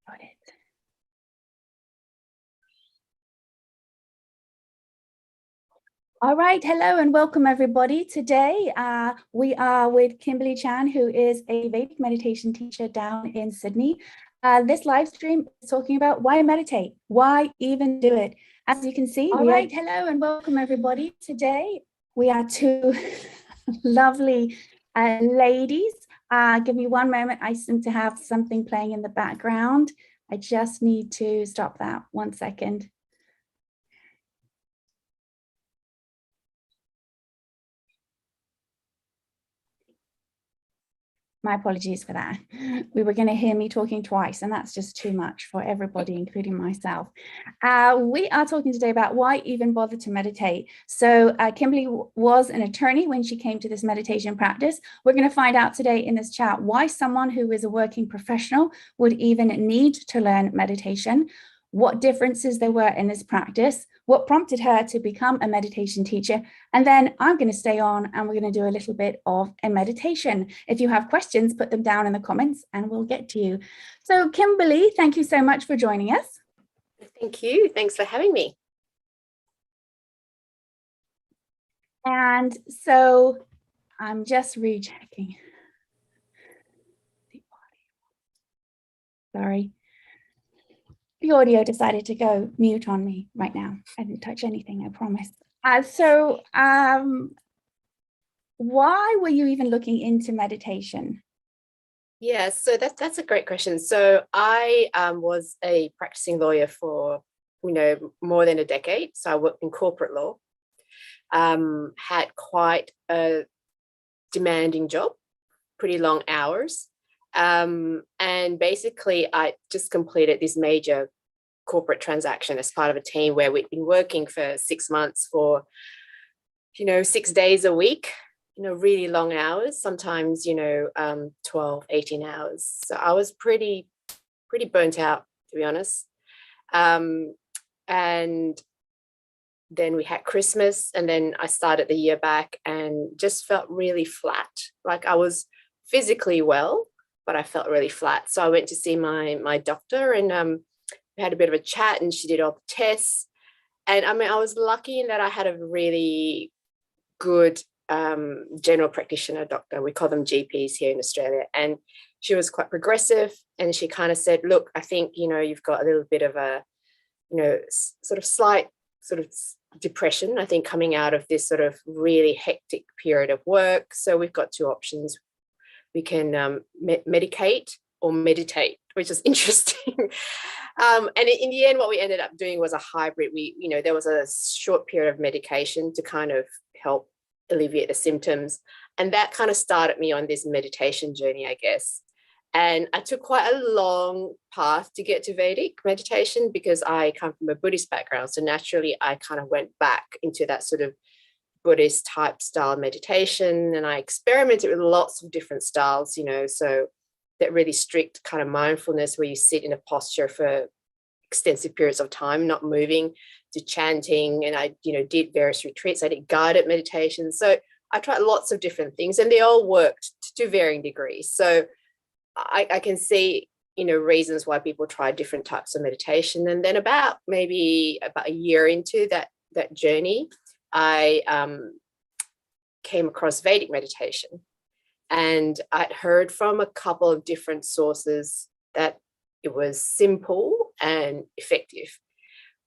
Got it. All right, hello and welcome everybody. Today we are with Kimberly Chan, who is a Vedic meditation teacher down in Sydney. This live stream is talking about why meditate, why even do it. As you can see, hello and welcome everybody. Today we are two lovely ladies. Give me one moment. I seem to have something playing in the background. I just need to stop that 1 second. My apologies for that. We were going to hear me talking twice, and that's just too much for everybody, including myself. We are talking today about why even bother to meditate. So Kimberly was an attorney when she came to this meditation practice. We're going to find out today in this chat why someone who is a working professional would even need to learn meditation, what differences there were in this practice, what prompted her to become a meditation teacher. And then I'm going to stay on and we're going to do a little bit of a meditation. If you have questions, put them down in the comments and we'll get to you. So Kimberly, thank you so much for joining us. Thank you. Thanks for having me. And so I'm just rechecking. Sorry. The audio decided to go mute on me right now. I didn't touch anything, I promise. Why were you even looking into meditation? Yeah, so that's a great question. So I was a practicing lawyer for, more than a decade. So I worked in corporate law, had quite a demanding job, pretty long hours. And basically I just completed this major corporate transaction as part of a team where we'd been working for 6 months for, 6 days a week, really long hours, sometimes, 12, 18 hours. So I was pretty burnt out, to be honest. And then we had Christmas, and then I started the year back and just felt really flat. Like I was physically well, but I felt really flat. So I went to see my doctor, and we had a bit of a chat, and she did all the tests. And I was lucky in that I had a really good general practitioner doctor. We call them GPs here in Australia. And she was quite progressive. And she kind of said, look, I think, you've got a little bit of a, slight depression, I think, coming out of this sort of really hectic period of work. So we've got two options. We can medicate or meditate, which is interesting. And in the end, what we ended up doing was a hybrid. There was a short period of medication to kind of help alleviate the symptoms. And that kind of started me on this meditation journey, I guess. And I took quite a long path to get to Vedic meditation because I come from a Buddhist background. So naturally, I kind of went back into that sort of Buddhist type style meditation, and I experimented with lots of different styles, so that really strict kind of mindfulness where you sit in a posture for extensive periods of time, not moving, to chanting. And I, did various retreats. I did guided meditation. So I tried lots of different things, and they all worked to varying degrees. So I can see, reasons why people try different types of meditation. And then about a year into that journey, I came across Vedic meditation, and I'd heard from a couple of different sources that it was simple and effective,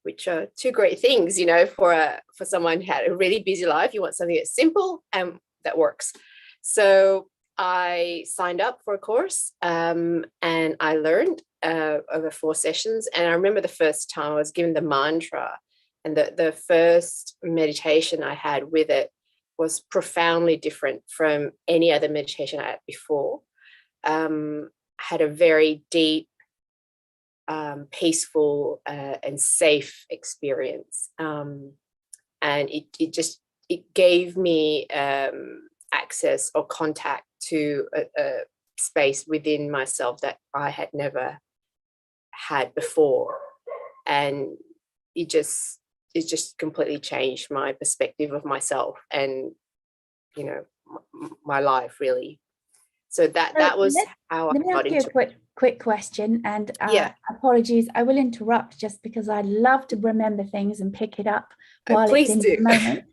which are two great things, for someone who had a really busy life. You want something that's simple and that works. So I signed up for a course, and I learned over 4 sessions. And I remember the first time I was given the mantra, and the first meditation I had with it was profoundly different from any other meditation I had before. Had a very deep, peaceful, and safe experience. And it gave me access or contact to a space within myself that I had never had before. And it just completely changed my perspective of myself and, my life, really. So that was how I got into it. quick question, and Yeah. apologies, I will interrupt just because I love to remember things and pick it up while it's Please in do. the moment.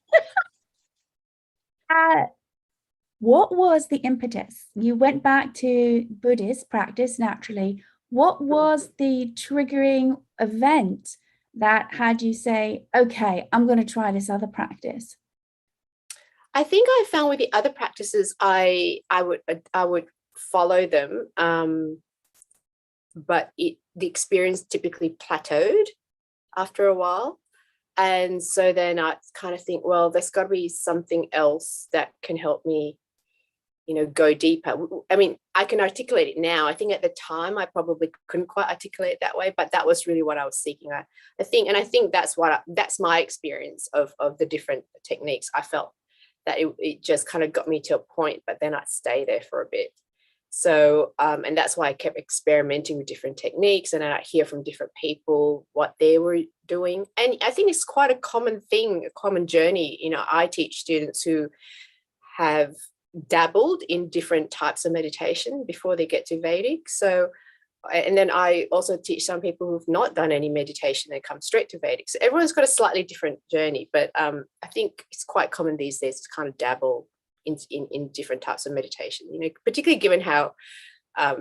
What was the impetus? You went back to Buddhist practice naturally. What was the triggering event that had you say, okay, I'm going to try this other practice? I think I found with the other practices, I would follow them, but the experience typically plateaued after a while. And so then I kind of think, well, there's got to be something else that can help me, go deeper. I mean, I can articulate it now. I think at the time I probably couldn't quite articulate it that way, but that was really what I was seeking. I think that's my experience of the different techniques. I felt that it just kind of got me to a point, but then I'd stay there for a bit. So, and that's why I kept experimenting with different techniques, and then I'd hear from different people what they were doing. And I think it's quite a common thing, a common journey. I teach students who have dabbled in different types of meditation before they get to Vedic. So, and then I also teach some people who've not done any meditation and come straight to Vedic. So everyone's got a slightly different journey, but I think it's quite common these days to kind of dabble in different types of meditation, particularly given how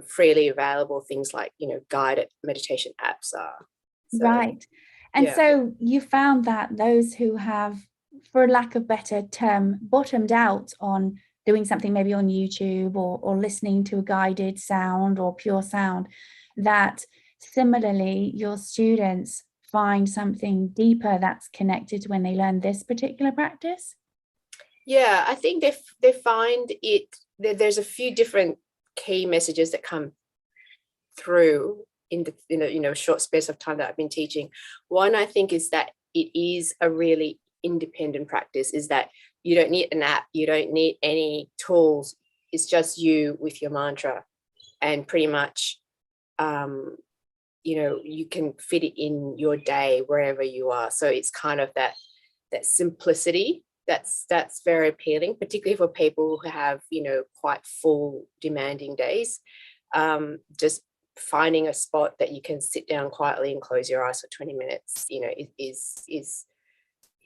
freely available things like, guided meditation apps are. So, Right. And so you found that those who have, for lack of better term, bottomed out on doing something maybe on YouTube or listening to a guided sound or pure sound, that similarly your students find something deeper that's connected when they learn this particular practice? Yeah, I think they find it, there's a few different key messages that come through in the short space of time that I've been teaching. One, I think, is that it is a really independent practice, is that you don't need an app, you don't need any tools. It's just you with your mantra, and pretty much you can fit it in your day wherever you are. So it's kind of that simplicity that's very appealing, particularly for people who have quite full demanding days. Just finding a spot that you can sit down quietly and close your eyes for 20 minutes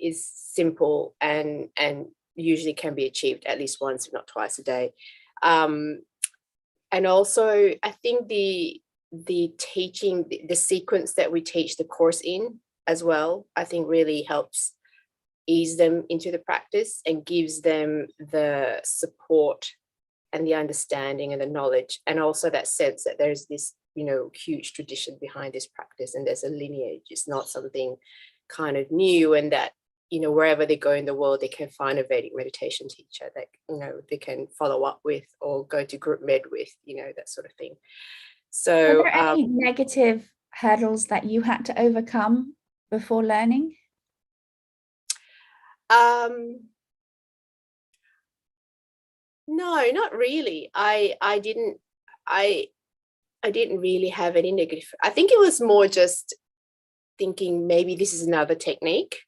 is simple and usually can be achieved at least once, if not twice a day. And also I think the teaching, the sequence that we teach the course in as well, I think really helps ease them into the practice and gives them the support and the understanding and the knowledge, and also that sense that there's this huge tradition behind this practice, and there's a lineage. It's not something kind of new, and that wherever they go in the world they can find a Vedic meditation teacher that they can follow up with or go to group med with, that sort of thing. So are there any negative hurdles that you had to overcome before learning? No, not really. I didn't really have any negative. I think it was more just thinking maybe this is another technique,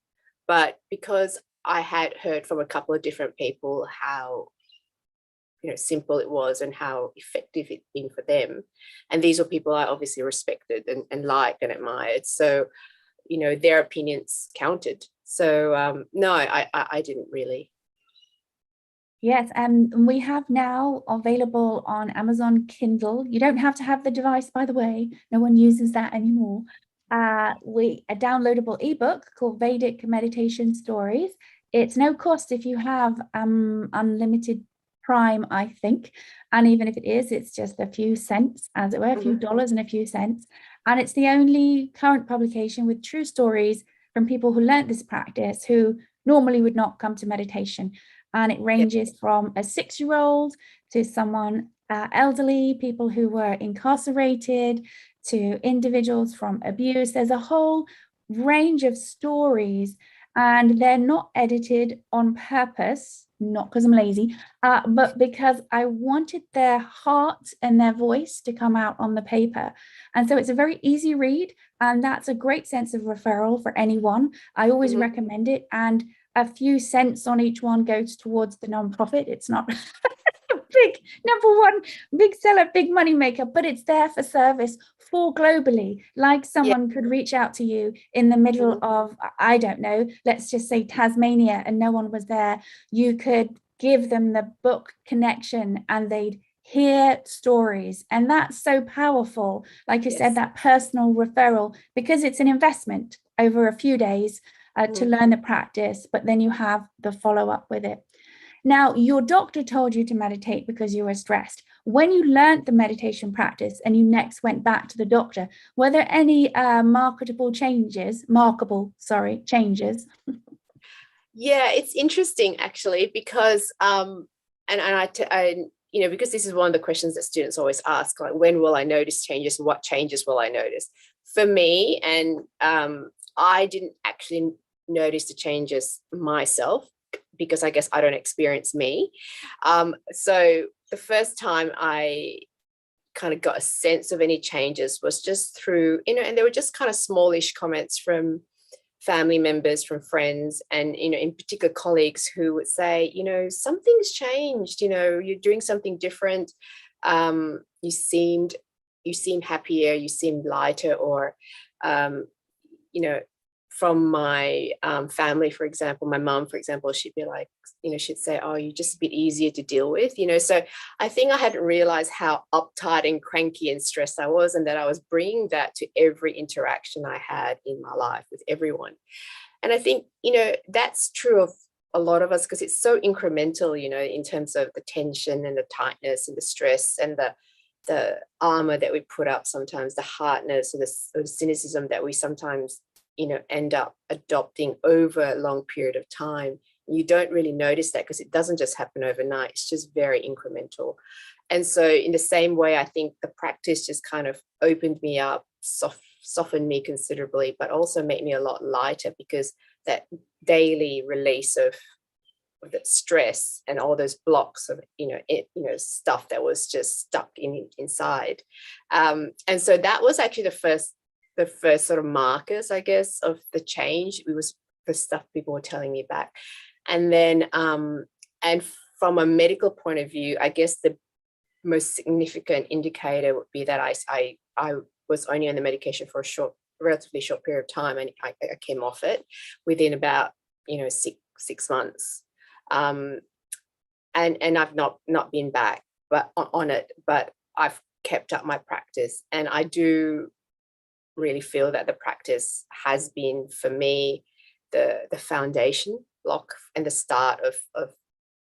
but because I had heard from a couple of different people how simple it was and how effective it's been for them, and these were people I obviously respected and liked and admired, so their opinions counted. So no, I didn't really. Yes, and we have now available on Amazon Kindle. You don't have to have the device, by the way. No one uses that anymore. A downloadable ebook called Vedic Meditation Stories. It's no cost if you have unlimited Prime, I think. And even if it is, it's just a few cents, as it were, a few dollars and a few cents. And it's the only current publication with true stories from people who learned this practice, who normally would not come to meditation. And it ranges from a 6-year-old to someone elderly, people who were incarcerated, to individuals from abuse. There's a whole range of stories, and they're not edited on purpose, not because I'm lazy, but because I wanted their heart and their voice to come out on the paper. And so it's a very easy read, and that's a great sense of referral for anyone. I always recommend it, and a few cents on each one goes towards the nonprofit. It's not big number one, big seller, big money maker, but it's there for service for globally. Like someone could reach out to you in the middle of, I don't know, let's just say Tasmania, and no one was there. You could give them the book connection and they'd hear stories. And that's so powerful. Like you said, that personal referral, because it's an investment over a few days to learn the practice, but then you have the follow-up with it. Now, your doctor told you to meditate because you were stressed. When you learned the meditation practice and you next went back to the doctor, were there any markable changes? Yeah, it's interesting actually, because because this is one of the questions that students always ask, like, when will I notice changes? What changes will I notice? For me, and I didn't actually notice the changes myself, because I guess I don't experience me. So the first time I kind of got a sense of any changes was just through, and they were just kind of smallish comments from family members, from friends, and, in particular colleagues who would say, something's changed, you're doing something different. You seemed happier, you seemed lighter, or, from my family, for example, my mum, for example, she'd be like, she'd say, oh, you're just a bit easier to deal with, so I think I hadn't realized how uptight and cranky and stressed I was, and that I was bringing that to every interaction I had in my life with everyone. And I think, that's true of a lot of us, because it's so incremental, in terms of the tension and the tightness and the stress and the armor that we put up sometimes, the hardness or the cynicism that we sometimes end up adopting over a long period of time. You don't really notice that because it doesn't just happen overnight. It's just very incremental. And so in the same way, I think the practice just kind of opened me up, softened me considerably, but also made me a lot lighter, because that daily release of the stress and all those blocks of stuff that was just stuck inside. And so that was actually the first sort of markers, I guess, of the change. It was the stuff people were telling me back. And then, and from a medical point of view, I guess the most significant indicator would be that I was only on the medication for a relatively short period of time, and I came off it within about 6 months, and I've not been back on it, but I've kept up my practice, and I do really feel that the practice has been, for me, the foundation block and the start of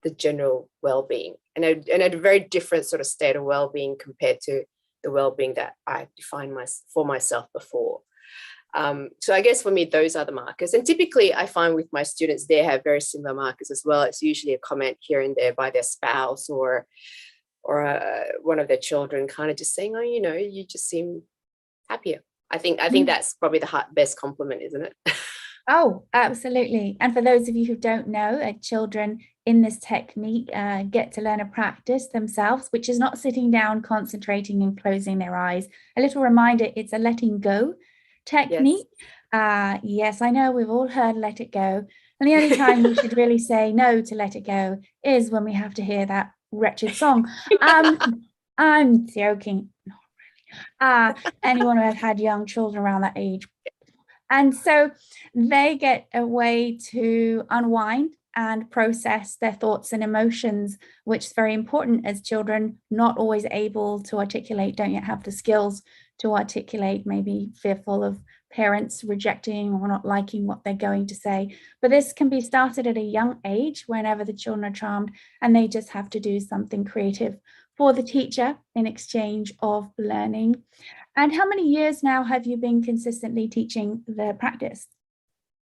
the general well-being, and a very different sort of state of well-being compared to the well-being that I defined for myself before. So I guess for me, those are the markers. And typically I find with my students, they have very similar markers as well. It's usually a comment here and there by their spouse or one of their children, kind of just saying, oh, you just seem happier. I think that's probably the best compliment, isn't it? Oh, absolutely. And for those of you who don't know, children in this technique get to learn a practice themselves, which is not sitting down, concentrating and closing their eyes. A little reminder, it's a letting go technique. Yes, I know we've all heard let it go. And the only time we should really say no to let it go is when we have to hear that wretched song. I'm joking. Not really. Anyone who has had young children around that age. And so they get a way to unwind and process their thoughts and emotions, which is very important as children, not always able to articulate, don't yet have the skills to articulate, maybe fearful of parents rejecting or not liking what they're going to say. But this can be started at a young age, whenever the children are charmed, and they just have to do something creative for the teacher in exchange of learning. And how many years now have you been consistently teaching the practice?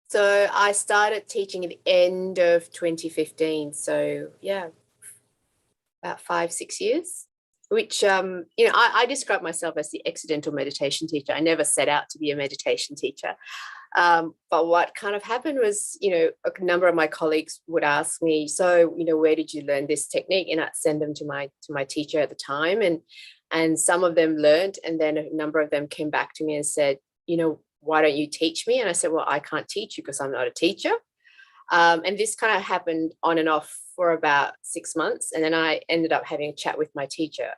So I started teaching at the end of 2015. So yeah, about 5-6 years, which, I describe myself as the accidental meditation teacher. I never set out to be a meditation teacher. But what kind of happened was, a number of my colleagues would ask me, so, where did you learn this technique? And I'd send them to my teacher at the time. And some of them learned, and then a number of them came back to me and said, why don't you teach me? And I said, well, I can't teach you because I'm not a teacher. And this kind of happened on and off for about 6 months. And then I ended up having a chat with my teacher,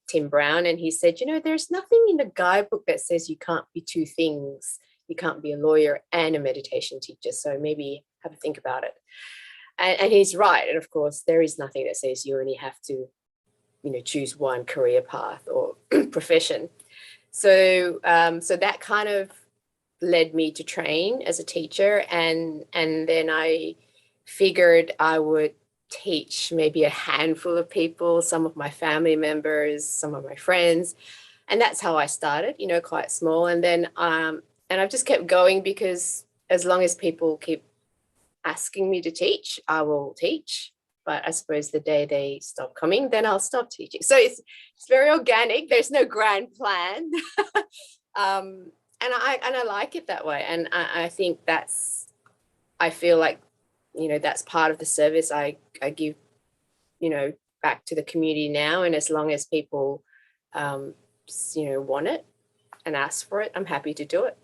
Tim Brown, and he said, there's nothing in the guidebook that says you can't be two things. You can't be a lawyer and a meditation teacher. So maybe have a think about it. And he's right. And of course, there is nothing that says you only have to, choose one career path or profession. So that kind of led me to train as a teacher. And then I figured I would teach maybe a handful of people, some of my family members, some of my friends. And that's how I started, quite small. And then, and I've just kept going, because as long as people keep asking me to teach, I will teach. But I suppose the day they stop coming, then I'll stop teaching. So it's very organic. There's no grand plan. And I like it that way. And I think I feel like, that's part of the service I give, back to the community now. And as long as people, want it and ask for it, I'm happy to do it.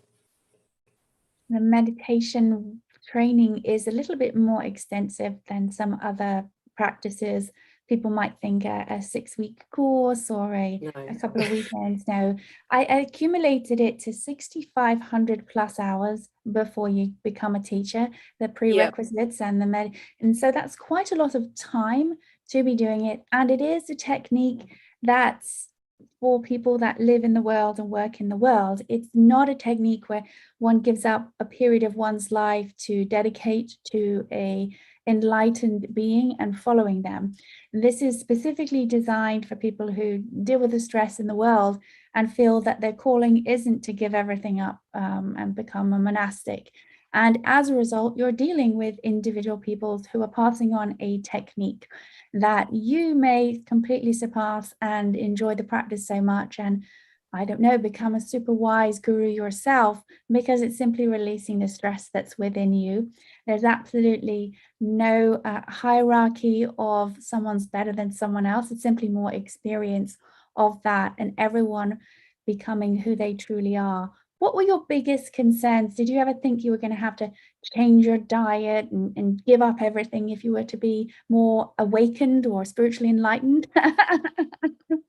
The meditation training is a little bit more extensive than some other practices. People might think a 6-week course or a couple of weekends. No, I accumulated it to 6,500 plus hours before you become a teacher, the prerequisites and so that's quite a lot of time to be doing it. And it is a technique that's for people that live in the world and work in the world. It's not a technique where one gives up a period of one's life to dedicate to a enlightened being and following them. This is specifically designed for people who deal with the stress in the world and feel that their calling isn't to give everything up and become a monastic. And as a result, you're dealing with individual people who are passing on a technique that you may completely surpass and enjoy the practice so much, and I don't know, become a super wise guru yourself, because it's simply releasing the stress that's within you. There's absolutely no hierarchy of someone's better than someone else. It's simply more experience of that and everyone becoming who they truly are. What were your biggest concerns? Did you ever think you were going to have to change your diet and give up everything if you were to be more awakened or spiritually enlightened?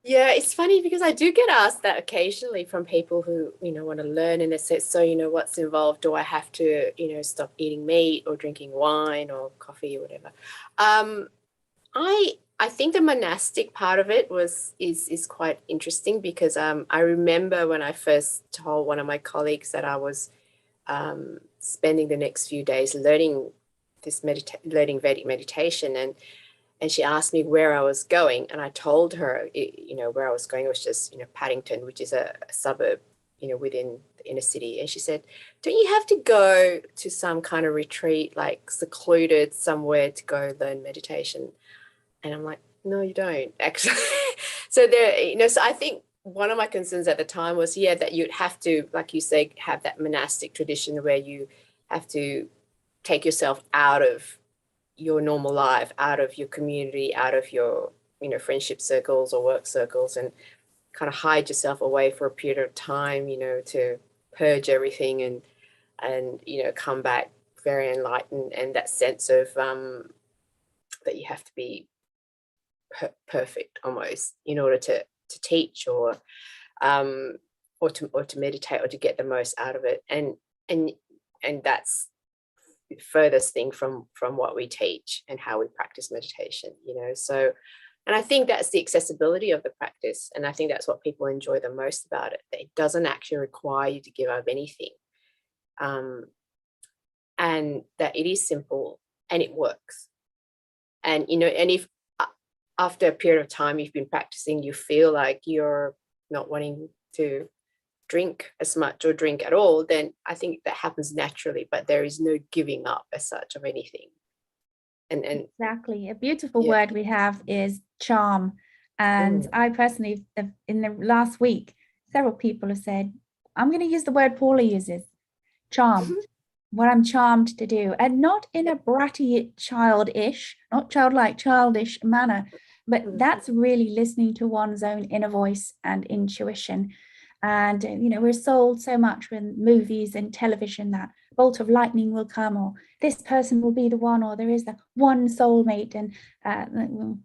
Yeah, it's funny because I do get asked that occasionally from people who, want to learn, and it says, so, what's involved? Do I have to, stop eating meat or drinking wine or coffee or whatever? I think the monastic part of it is quite interesting, because I remember when I first told one of my colleagues that I was spending the next few days learning Vedic meditation, and she asked me where I was going, and I told her, where I was going was just, Paddington, which is a suburb, within the inner city. And she said, don't you have to go to some kind of retreat, like secluded somewhere, to go learn meditation? And I'm like, no, you don't actually. So there, so I think one of my concerns at the time was, that you'd have to, like you say, have that monastic tradition where you have to take yourself out of your normal life, out of your community, out of your, friendship circles or work circles, and kind of hide yourself away for a period of time, to purge everything and come back very enlightened, and that sense of that you have to be perfect almost in order to teach or to meditate or to get the most out of it, and that's the furthest thing from what we teach and how we practice meditation. So, and I think that's the accessibility of the practice, and I think that's what people enjoy the most about it, that it doesn't actually require you to give up anything, and that it is simple and it works. And and if after a period of time you've been practicing, you feel like you're not wanting to drink as much or drink at all, then I think that happens naturally, but there is no giving up as such of anything. And exactly, a beautiful word we have is charm. And I personally, in the last week, several people have said, I'm going to use the word Paula uses, charm. What I'm charmed to do, and not in a bratty, childish, not childlike, childish manner, but that's really listening to one's own inner voice and intuition. And we're sold so much in movies and television that bolt of lightning will come, or this person will be the one, or there is the one soulmate, and well,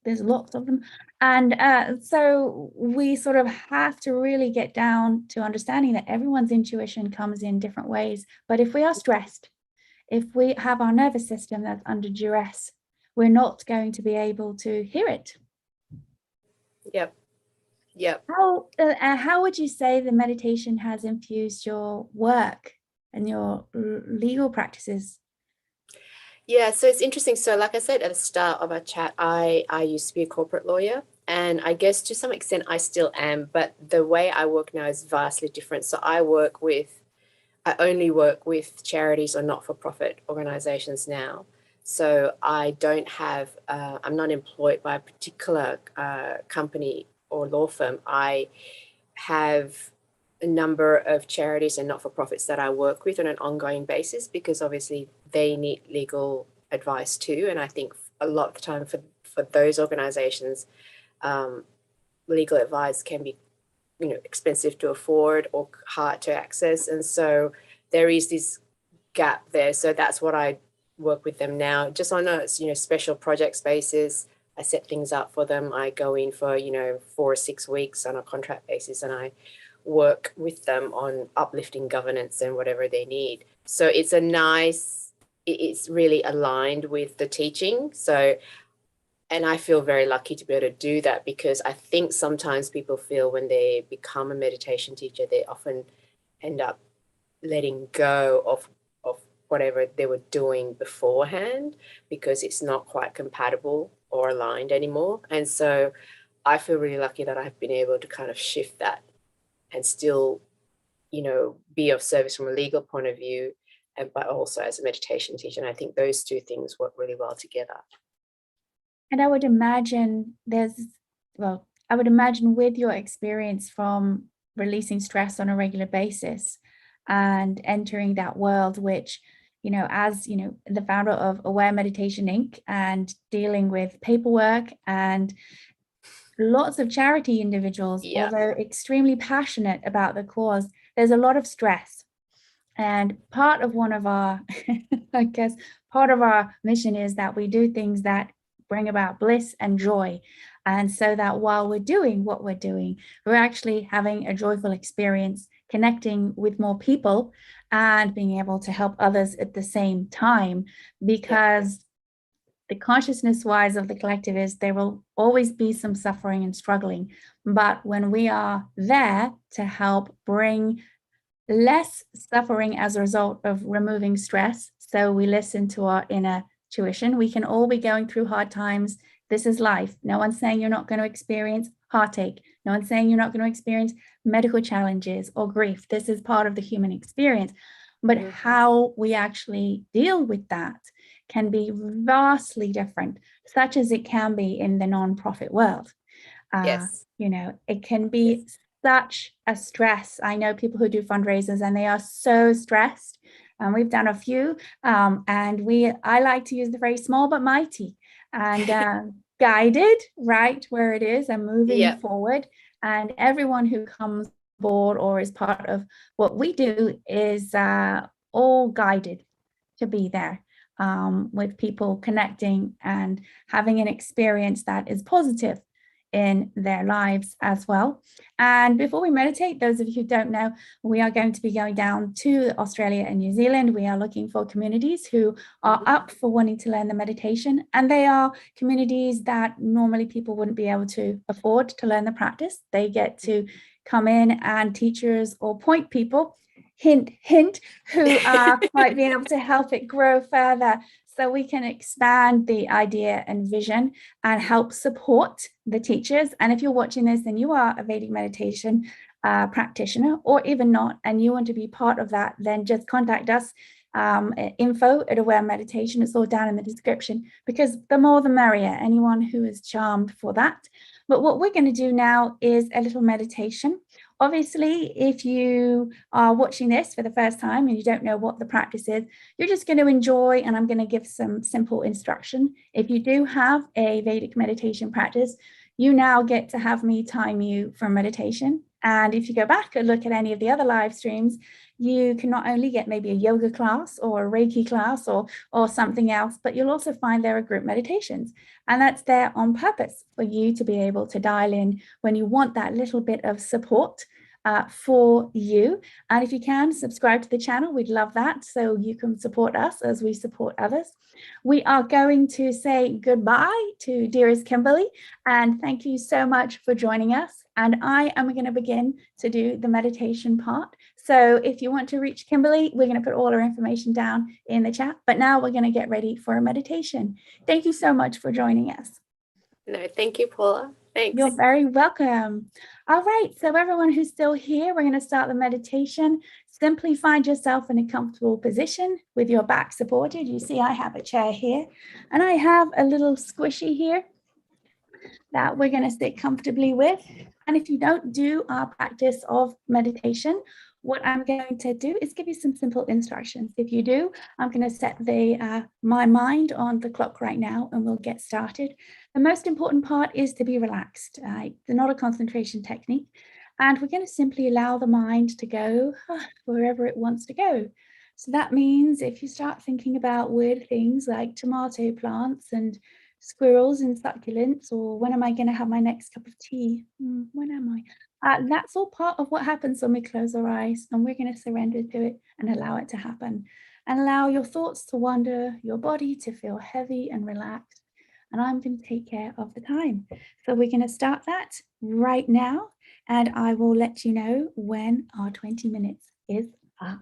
there's lots of them. And so we sort of have to really get down to understanding that everyone's intuition comes in different ways. But if we are stressed, if we have our nervous system that's under duress, we're not going to be able to hear it. Yep. Yep. How would you say the meditation has infused your work and your legal practices? Yeah, so it's interesting. So like I said at the start of our chat, I used to be a corporate lawyer, and I guess to some extent I still am, but the way I work now is vastly different. So I only work with charities or not-for-profit organizations now. So I don't have, I'm not employed by a particular company or law firm. I have a number of charities and not-for-profits that I work with on an ongoing basis, because obviously they need legal advice too. And I think a lot of the time for those organizations, legal advice can be, expensive to afford or hard to access. And so there is this gap there. So that's what I work with them now, just on a, special projects basis. I set things up for them. I go in for, 4 or 6 weeks on a contract basis, and I work with them on uplifting governance and whatever they need. So it's it's really aligned with the teaching. So, and I feel very lucky to be able to do that, because I think sometimes people feel when they become a meditation teacher, they often end up letting go of whatever they were doing beforehand, because it's not quite compatible or aligned anymore. And so I feel really lucky that I've been able to kind of shift that and still, be of service from a legal point of view, but also as a meditation teacher. And I think those two things work really well together. And I would imagine I would imagine with your experience from releasing stress on a regular basis and entering that world, which, as the founder of Aware Meditation Inc. and dealing with paperwork and lots of charity individuals, although extremely passionate about the cause, there's a lot of stress. And part of one of our, I guess, part of our mission is that we do things that bring about bliss and joy. And so that while we're doing what we're doing, we're actually having a joyful experience, connecting with more people and being able to help others at the same time, because the consciousness wise of the collective is there will always be some suffering and struggling. But when we are there to help bring less suffering as a result of removing stress, so we listen to our inner tuition, we can all be going through hard times. This is life. No one's saying you're not going to experience heartache. No one's saying you're not going to experience medical challenges or grief. This is part of the human experience. But how we actually deal with that can be vastly different, such as it can be in the nonprofit world. It can be such a stress. I know people who do fundraisers and they are so stressed. We've done a few, and I like to use the phrase small but mighty, and guided right where it is and moving forward. And everyone who comes aboard or is part of what we do is all guided to be there, with people connecting and having an experience that is positive in their lives as well. And before we meditate, those of you who don't know, we are going to be going down to Australia and New Zealand. We are looking for communities who are up for wanting to learn the meditation, and they are communities that normally people wouldn't be able to afford to learn the practice. They get to come in, and teachers or point people, hint, hint, who might be able to help it grow further, so we can expand the idea and vision and help support the teachers. And if you're watching this and you are a Vedic meditation practitioner, or even not, and you want to be part of that, then just contact us, info@Aware Meditation. It's all down in the description, because the more the merrier, anyone who is charmed for that. But what we're going to do now is a little meditation. Obviously, if you are watching this for the first time and you don't know what the practice is, you're just going to enjoy, and I'm going to give some simple instruction. If you do have a Vedic meditation practice, you now get to have me time you for meditation, And if you go back and look at any of the other live streams, you can not only get maybe a yoga class or a Reiki class or something else, but you'll also find there are group meditations. And that's there on purpose for you to be able to dial in when you want that little bit of support for you. And if you can, subscribe to the channel. We'd love that, so you can support us as we support others. We are going to say goodbye to dearest Kimberly, and thank you so much for joining us. And I am going to begin to do the meditation part. So if you want to reach Kimberly, we're going to put all her information down in the chat. But now we're going to get ready for a meditation. Thank you so much for joining us. No, thank you, Paula. Thanks. You're very welcome. All right, so everyone who's still here, we're going to start the meditation. Simply find yourself in a comfortable position with your back supported. You see, I have a chair here, and I have a little squishy here that we're going to sit comfortably with. And if you don't do our practice of meditation, what I'm going to do is give you some simple instructions. If you do, I'm going to set my mind on the clock right now, and we'll get started. The most important part is to be relaxed. It's not a concentration technique. And we're going to simply allow the mind to go wherever it wants to go. So that means if you start thinking about weird things like tomato plants and squirrels and succulents, or when am I going to have my next cup of tea? When am I? That's all part of what happens when we close our eyes, and we're going to surrender to it and allow it to happen. And allow your thoughts to wander, your body to feel heavy and relaxed. And I'm going to take care of the time. So we're going to start that right now, and I will let you know when our 20 minutes is up.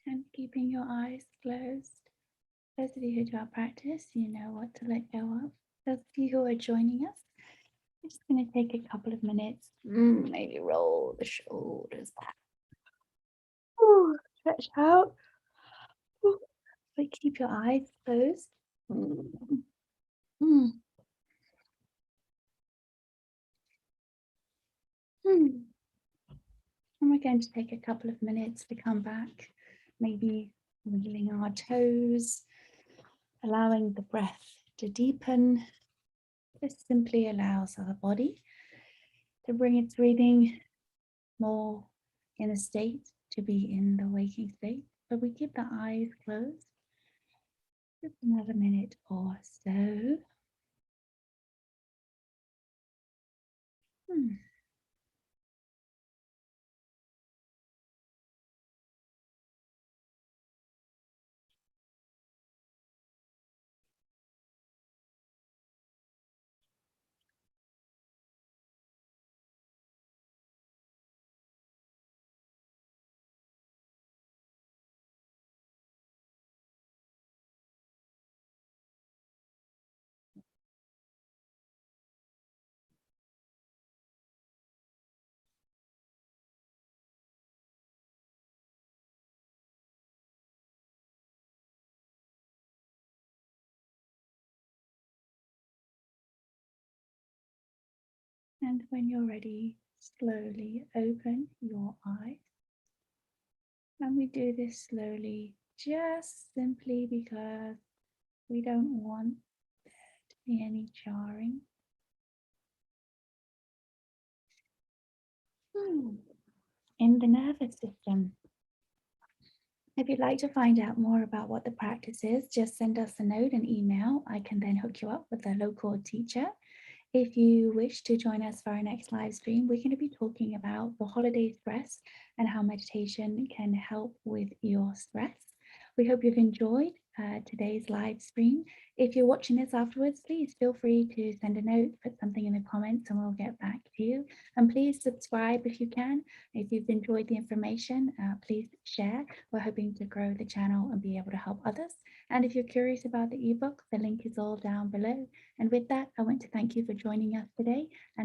And keeping your eyes closed. Those of you who do our practice, you know what to let go of. Those of you who are joining us, we're just going to take a couple of minutes. Maybe roll the shoulders back. Ooh, stretch out. Ooh. But keep your eyes closed. And we're going to take a couple of minutes to come back, maybe wheeling our toes, allowing the breath to deepen. This simply allows our body to bring its breathing more in a state to be in the waking state. But we keep the eyes closed. Just another minute or so. And when you're ready, slowly open your eyes. And we do this slowly, just simply because we don't want there to be any jarring. In the nervous system. If you'd like to find out more about what the practice is, just send us a note, an email. I can then hook you up with a local teacher. If you wish to join us for our next live stream, we're going to be talking about the holiday stress and how meditation can help with your stress. We hope you've enjoyed today's live stream. If you're watching this afterwards, please feel free to send a note, put something in the comments, and we'll get back to you. And please subscribe if you can. If you've enjoyed the information, please share. We're hoping to grow the channel and be able to help others. And if you're curious about the ebook, the link is all down below. And with that, I want to thank you for joining us today and